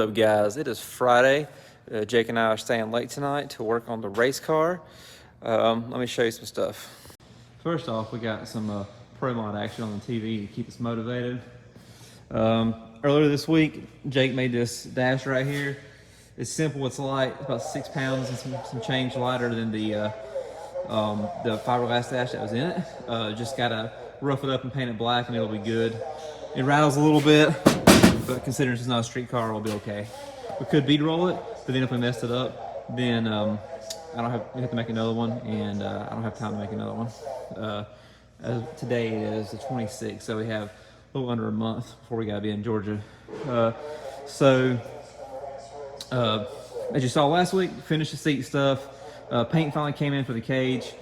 up, guys? It is Friday. Jake and I are staying late tonight to work on the race car. Let me show you some stuff. First off, we got some pro mod action on the TV to keep us motivated. Earlier this week, Jake made this dash right here. It's simple, it's light, it's about 6 pounds and some change lighter than the fiberglass dash that was in it. Just gotta rough it up and paint it black and it'll be good. It rattles a little bit, but considering it's not a street car, it'll be okay. We could bead roll it, but then if we messed it up, then we have to make another one, and I don't have time to make another one. Today is the 26th, so we have a little under a month before we gotta be in Georgia. As you saw last week, finished the seat stuff. Paint finally came in for the cage.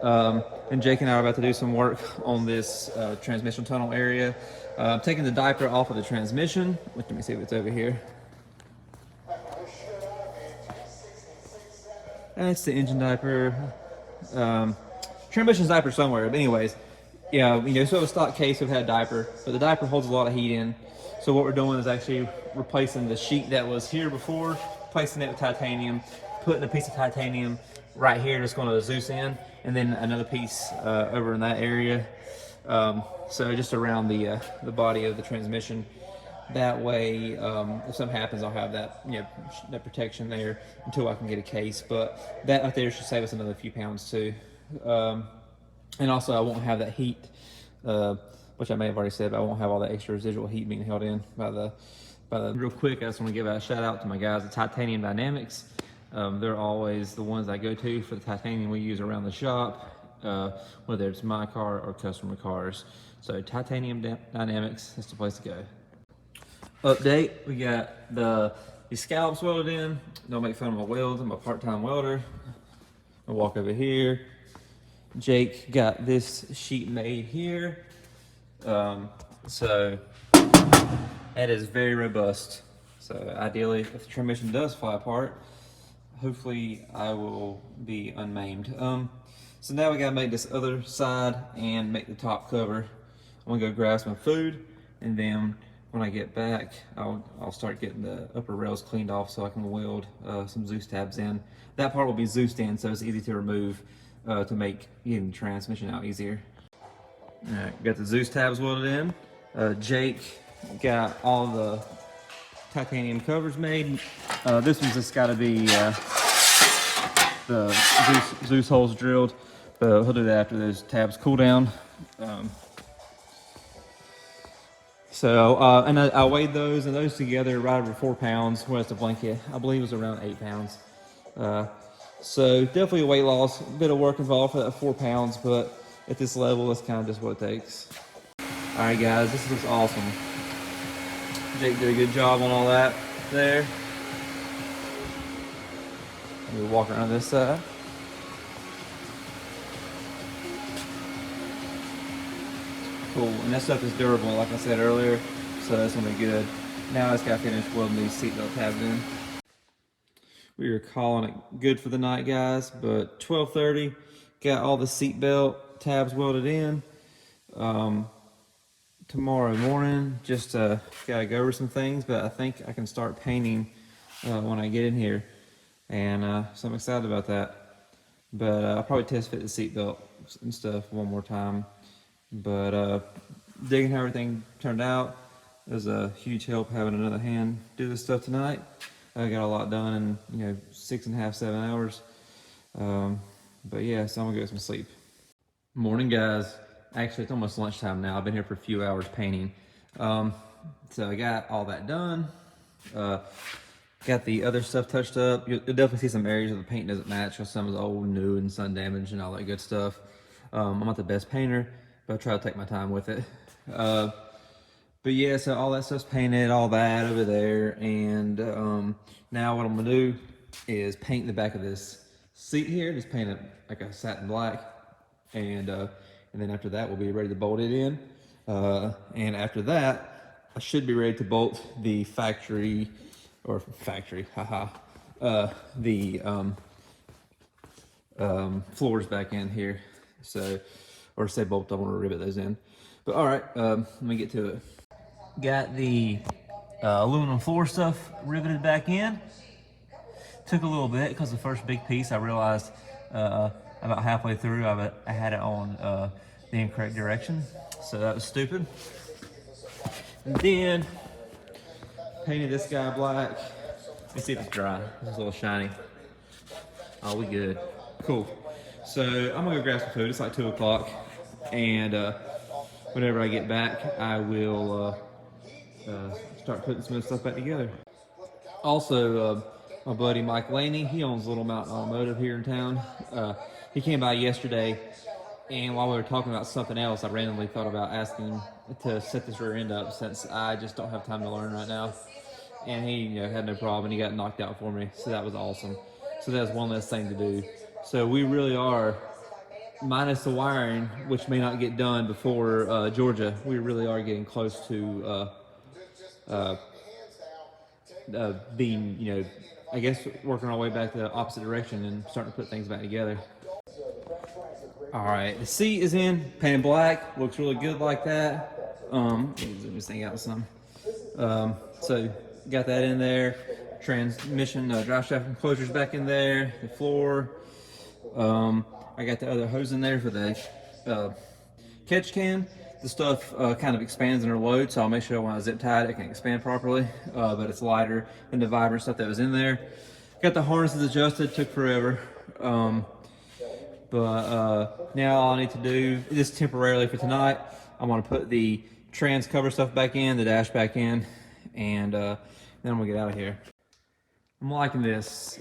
And Jake and I are about to do some work on this transmission tunnel area. I'm taking the diaper off of the transmission. Let me see if it's over here. That's the engine diaper. Transmission's diaper somewhere, but anyways. Yeah, so a stock case we've had a diaper, but the diaper holds a lot of heat in. So what we're doing is actually replacing the sheet that was here before, replacing it with titanium, putting a piece of titanium right here, just going to Zeus in, and then another piece over in that area. So just around the body of the transmission. That way, if something happens, I'll have that that protection there until I can get a case. But that right there should save us another few pounds too. And also, I won't have that heat, which I may have already said, but I won't have all that extra residual heat being held in by the. Real quick, I just want to give a shout out to my guys at Titanium Dynamics. They're always the ones I go to for the titanium we use around the shop, whether it's my car or customer cars. So Titanium Dynamics is the place to go. Update, we got these scallops welded in. Don't make fun of my welds, I'm a part-time welder. I'll walk over here. Jake got this sheet made here. So that is very robust. So ideally, if the transmission does fly apart, hopefully I will be unmaimed. So now we gotta make this other side and make the top cover. I'm gonna go grab some food, and then when I get back, I'll start getting the upper rails cleaned off so I can weld some Zeus tabs in. That part will be Zeused in, so it's easy to remove to make getting the transmission out easier. All right, got the Zeus tabs welded in. Jake got all the titanium covers made. This one's just got to be the Zeus holes drilled, but he'll do that after those tabs cool down. And I weighed those, and those together right over 4 pounds, whereas the blanket, I believe, was around 8 pounds. So definitely a weight loss, a bit of work involved for that 4 pounds, but at this level, that's kind of just what it takes. All right, guys, this looks awesome. Jake did a good job on all that there. We'll walk around this side. Cool, and that stuff is durable, like I said earlier, so that's gonna be good. Now I just gotta finish welding these seatbelt tabs in. We are calling it good for the night, guys, but 12:30, got all the seatbelt tabs welded in. Tomorrow morning, just gotta go over some things, but I think I can start painting when I get in here, and so I'm excited about that. But I'll probably test fit the seatbelt and stuff one more time. But digging how everything turned out. It was a huge help having another hand do this stuff tonight. I got a lot done in 6.5, 7 hours. But yeah, so I'm gonna get some sleep. Morning, guys. Actually, it's almost lunchtime now. I've been here for a few hours painting. So I got all that done. Got the other stuff touched up. You'll definitely see some areas where the paint doesn't match, because some is old, new, and sun damaged and all that good stuff. I'm not the best painter, but I try to take my time with it. But yeah, so all that stuff's painted, all that over there, and now what I'm gonna do is paint the back of this seat here. Just paint it like a satin black, and then after that we'll be ready to bolt it in. And after that, I should be ready to bolt the floors back in here. So, or say bolt, I want to rivet those in. But all right, let me get to it. Got the Aluminum floor stuff riveted back in. Took a little bit because the first big piece I realized about halfway through I had it on the incorrect direction, so that was stupid. And then painted this guy black. Let's see if it's dry. It's a little shiny. Oh, we good. Cool. So I'm gonna go grab some food. It's like 2 o'clock, and whenever I get back, I will start putting some of this stuff back together. Also, my buddy Mike Laney, he owns Little Mountain Automotive here in town. He came by yesterday, and while we were talking about something else, I randomly thought about asking him to set this rear end up since I just don't have time to learn right now. And he had no problem. He got knocked out for me, so that was awesome. So that's one less thing to do. So we really are, minus the wiring, which may not get done before Georgia, we really are getting close to being, I guess working our way back the opposite direction and starting to put things back together. All right, the seat is in, painted black, looks really good like that. Let me zoom this thing out some. So got that in there. Transmission, drive shaft enclosures back in there. The floor. I got the other hose in there for the catch can. The stuff kind of expands under load, so I'll make sure when I zip tie it, it can expand properly. But it's lighter than the vibrant stuff that was in there. Got the harnesses adjusted, took forever. But now all I need to do, just temporarily for tonight, I'm gonna put the trans cover stuff back in, the dash back in, and then I'm gonna get out of here. I'm liking this.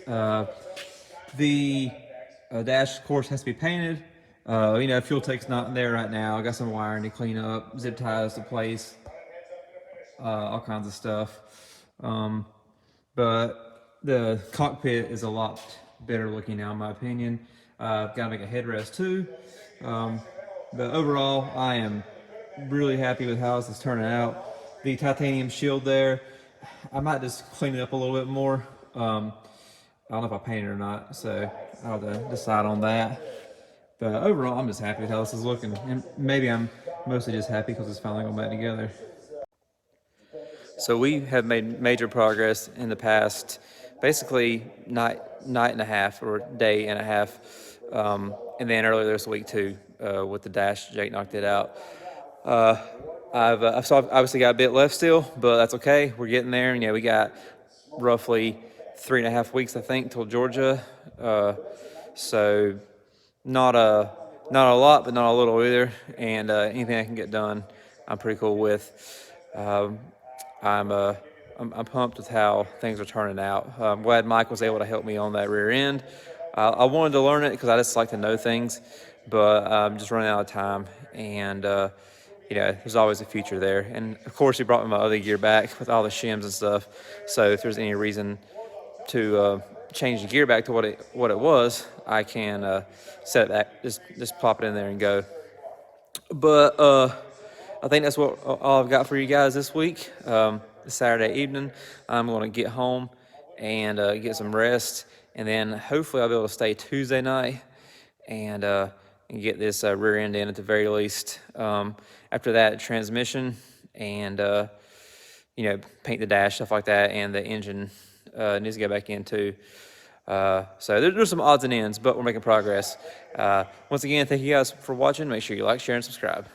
The dash, of course, has to be painted. Fuel tank's not there right now. I got some wiring to clean up, zip ties to place, all kinds of stuff. But the cockpit is a lot better looking now, in my opinion. I've got to make a headrest too. But overall, I am really happy with how this is turning out. The titanium shield there, I might just clean it up a little bit more. I don't know if I paint it or not, so I'll have to decide on that. But overall, I'm just happy with how this is looking. And maybe I'm mostly just happy because it's finally going back together. So we have made major progress in the past, basically night and a half or day and a half. And then earlier this week too, with the dash, Jake knocked it out. I've obviously got a bit left still, but that's okay. We're getting there. We got roughly 3.5 weeks, I think, till Georgia. So not a lot, but not a little either. And anything I can get done, I'm pretty cool with. I'm pumped with how things are turning out. I'm glad Mike was able to help me on that rear end. I wanted to learn it because I just like to know things, but I'm just running out of time. And there's always a future there. And of course, he brought me my other gear back with all the shims and stuff. So if there's any reason to change the gear back to what it was, I can set it back, just plop it in there and go. But I think that's all I've got for you guys this week. This Saturday evening, I'm going to get home and get some rest, and then hopefully I'll be able to stay Tuesday night and get this rear end in at the very least. After that, transmission and paint the dash, stuff like that, and the engine needs to go back in too. So there's some odds and ends, but we're making progress. Once again, thank you guys for watching. Make sure you like, share, and subscribe.